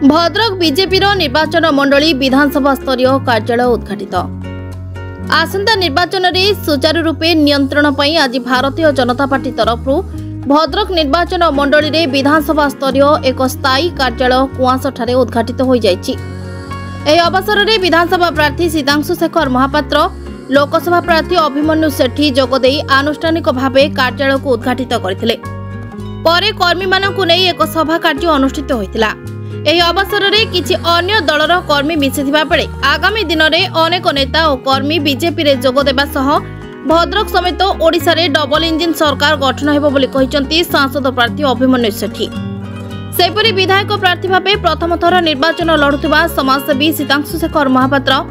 Bhadrak BJP निर्वाचन मंडली विधानसभा स्तरीय कार्यालय उद्घाटित। आसंता निर्वाचन में सुचारू रूपे नियंत्रण पर आज भारतीय जनता पार्टी तरफ भद्रक निर्वाचन मंडली में विधानसभा स्तरीय एक स्थायी कार्यालय कुआंसठारे उद्घाटित हो जाइछि। एही अवसर में विधानसभा प्रार्थी सिद्धांशु शेखर महापात्र, लोकसभा प्रार्थी अभिमन्यु सेठी जोगदेई आनुष्ठानिक भाव कार्यालय को उद्घाटित करथिले। परे कर्मी मानकु नै एक सभा कार्य अनुष्ठित होइतिला। एही अवसर में किछि अन्य दलर कर्मी मिसिथिबा बेले आगामी दिन में अनेक नेता और कर्मी बीजेपी रे जोग देबा सह भद्रक समेत ओडिशा रे डबल इंजिन सरकार गठन हेबो बोली कहिसंती सांसद प्रार्थी अभिमन्यु सेठी। सेपरि विधायक प्रार्थी भावे प्रथम थर निर्वाचन लढुथिबा समाजसेवी सिद्धांशु शेखर महापात्र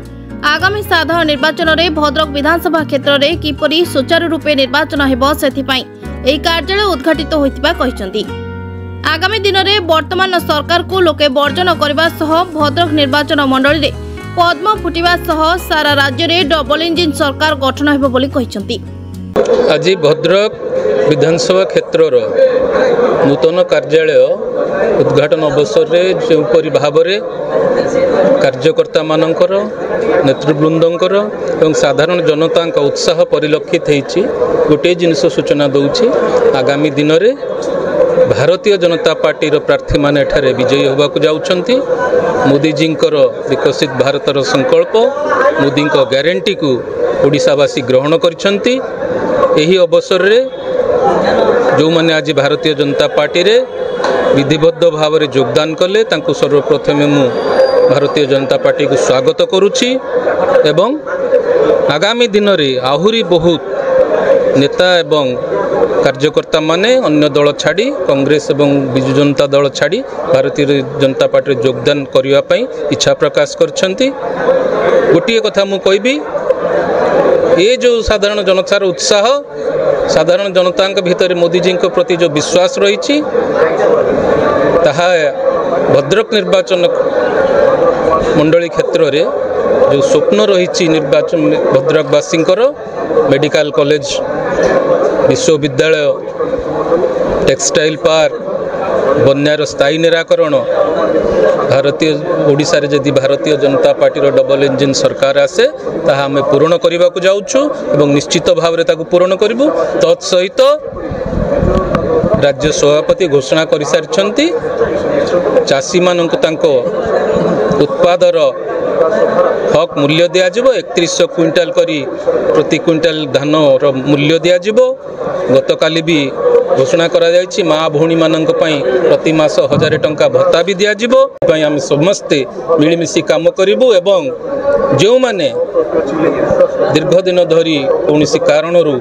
आगामी साधारण निर्वाचन में भद्रक विधानसभा क्षेत्र में किपरि सुचारू रूपे निर्वाचन हेबो सेथिपाई एही कार्यालय उद्घाटित होइतिबा कहिसंती। आगामी दिन में वर्तमान सरकार को लोके वर्जन करने सह भद्रक निर्वाचन मंडली रे पद्म फुटिबा सह सारा राज्य में डबल इंजिन सरकार गठन हेबो बोली कहिसंती। आज भद्रक विधानसभा क्षेत्र नूतन कार्यालय उद्घाटन अवसर में जोपरी भाव में कार्यकर्ता मानकर नेतृवृंदर और साधारण जनता उत्साह परिलक्षित होती गोटे जिनिस सूचना दूची। आगामी दिन में भारतीय जनता पार्टी प्रार्थी माने एठारे विजयी होबाकू जाउछंती। मोदी जींकर विकसित भारतर संकल्प मोदी ग्यारंटी को ओडिशावासी ग्रहण करिसंती। एही अवसर रे जो माने आज भारतीय जनता पार्टी रे विधिबद्ध भाव में योगदान कले तांको सर्वप्रथम मु भारतीय जनता पार्टी को स्वागत करुछि एवं आगामी दिन में आहुरी बहुत नेता एवं कार्यकर्ता माने अन्य दल छाड़ी कांग्रेस एवं बिजु जनता दल छाड़ी भारतीय जनता पार्टी योगदान करने पई इच्छा प्रकाश करछंती। गोटे कथा मु कहबी ये जो साधारण जनतार उत्साह साधारण जनता भितर मोदी जी प्रति जो विश्वास रही ताहा भद्रक निर्वाचन मंडली क्षेत्र में जो स्वप्न रही निर्वाचन भद्रकवासी मेडिकल कॉलेज विश्वविद्यालय टेक्सटाइल पार्क बन्यार स्थायी निराकरण भारतीय ओडिशा रे यदि Bharatiya Janata party double engine सरकार आसे ताहा आमे पूर्ण करने को जाउछु एवं निश्चित भाव में ताकू पूर्ण करिबु। तत्सहित राज्य सभापति घोषणा कर सारिछंती चाषी मानक तांको उत्पादर हक मूल्य दियाजिबो 3100 क्विंटाल करी प्रति क्विंटाल धान मूल्य दियाजिबो। गतकाली भी घोषणा करा जायछि माँ भौणी मानक पई प्रति मास 1000 टंका भत्ता भी दियाजिबो। पई आम समस्ते मिलिमिशि काम करिबु एवं जो माने दीर्घ दिन धरी कौनसी कारणरू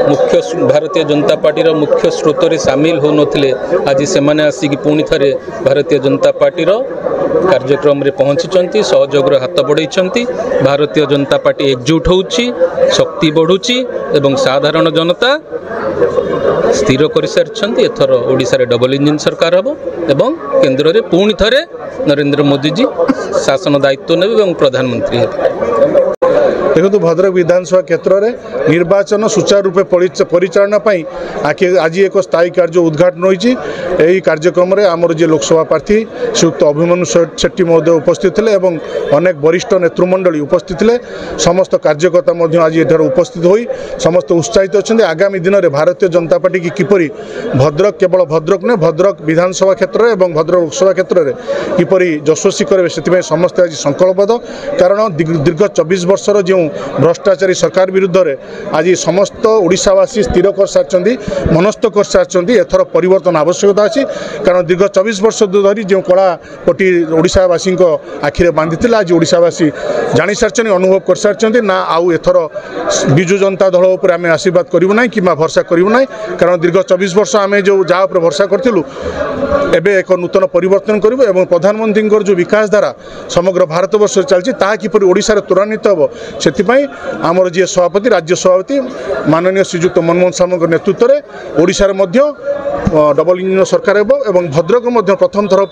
मुख्य भारतीय जनता पार्टी मुख्य स्रोत रे सामिल हो नथिले आज से माने आसिक पुणी थरे भारतीय जनता पार्टी कार्यक्रम रे पहुंची सहयोग हाथ बढ़ाई। भारतीय जनता पार्टी एकजुट होउची शक्ति बढ़ुची एवं साधारण जनता स्थिर कर सारी एथर ओडिशा रे डबल इंजिन सरकार हम एवं केंद्र रे पुणी थरे नरेंद्र मोदी जी शासन दायित्व नेबे एवं प्रधानमंत्री हेबे। देखो भद्रक विधानसभा क्षेत्र में निर्वाचन सुचारू रूपे परिचालना आज एक स्थायी कार्य उद्घाटन होती। कार्यक्रम में आमर जी लोकसभा प्रार्थी श्रीयुक्त अभिमन्यु सेठी महोदय उपस्थित थे और अनेक वरिष्ठ नेतृमंडली उपस्थित थे। समस्त कार्यकर्ता आज ये उपस्थित हो समस्त उत्साहित अच्छा। आगामी दिन में भारतीय जनता पार्टी की किपरि भद्रक केवल भद्रक नहीं भद्रक विधानसभा क्षेत्र और भद्रक लोकसभा क्षेत्र में किपरि यशस्वी करेंगे से समस्ते आज संकल्पबद्ध। कारण दीर्घ 24 वर्षर जो भ्रष्टाचारी सरकार विरुद्ध रे आज समस्त ओडिशावासी स्थिर कर सारी मनस्थ कर सारी एथर परिवर्तन आवश्यकता अच्छी। कारण दीर्घ 24 वर्ष धरी जो कला पटी ओडिशावासी आखिरे बांधी आज ओडिशावासी जानी सारी अनुभव कर सारी ना आउ एथर बिजु जनता दल उपर आम आशीर्वाद करूँ ना कि भरसा करूँ ना। कारण दीर्घ 24 वर्ष आम जो जहाँ पर भरसा करूँ एबे एक नूतन परिवर्तन करूँ एवं प्रधानमंत्री जो विकास धारा समग्र भारत वर्ष चलती ताहा किपरि ओडिशा रे त्वरान्वित हो से आमर जी सभापति राज्य सभापति माननीय श्रीयुक्त मनमोहन सामंत नेतृत्व में ओडिशा रे डबल इंजिन सरकार एवं भद्रक प्रथम थर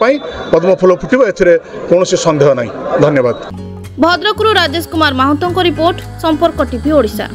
पद्म फूल फुटिब एथिरे कौनसी संदेह नहीं। धन्यवाद। भद्रकरू राजेश कुमार महांतों रिपोर्ट संपर्क टीवी ओडिशा।